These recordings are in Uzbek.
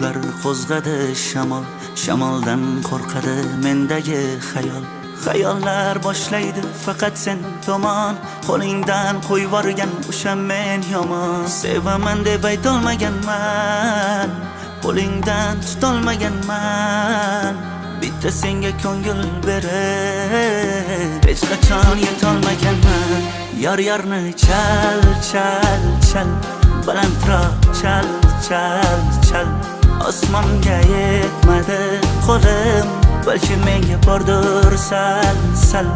bulutlar qo'zg'adi shamol, shamoldan qo'rqadi mendagi xayol. Xayollar boshlaydi faqat sen tomon, qo'lingdan qo'yib yuborgan o'sha men yomon. Sevaman deb aytolmaganman, qo'lingdan tutolmaganman. Bitta senga ko'ngil berib hech qachon yetolmaganman. Yor-yorni chal, chal, chal, balandroq chal, chal, chal. Osmonga yetmadi qo'lim, balki menga bordir sal, sal.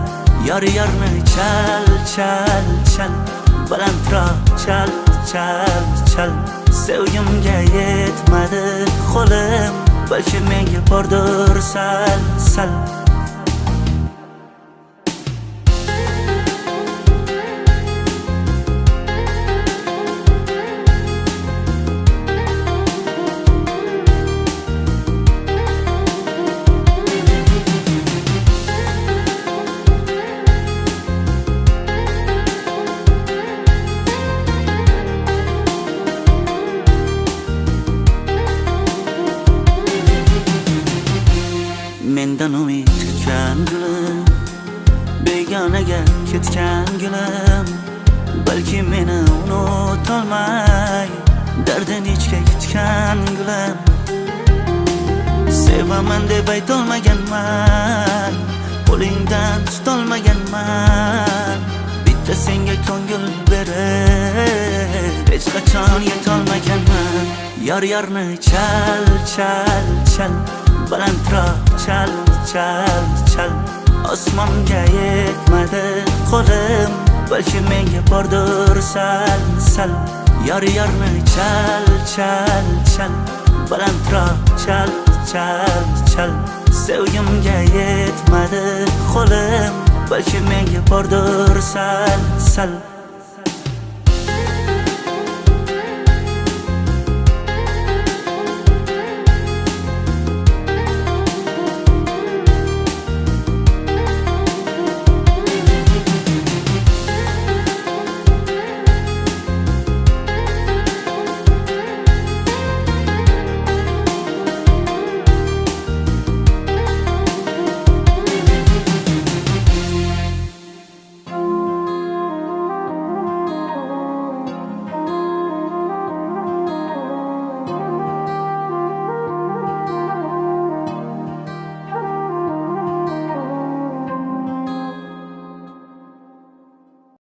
Yor-yorni chal, chal, chal, balandroq chal, chal, chal. Sevgimga yetmadi qo'lim, balki menga bordir sal, sal. Mendan umid kutgan gulim, begonaga ketgan gulim. Balki meni unutolmay dardin ichga yutgan gulim. Sevaman deb aytolmaganman, qo'lingdan tutolmaganman. Bitta senga ko'ngil berib hech qachon yetolmaganman. Yor-yorni chal, chal, chal, balandroq chal, chal, chal. Osmonga yetmadi qo'lim, balki menga bordir sal, sal. Yor-yorni chal, chal, chal, balandroq chal, chal, chal. Sevgimga yetmadi qo'lim, balki menga bordir sal, sal.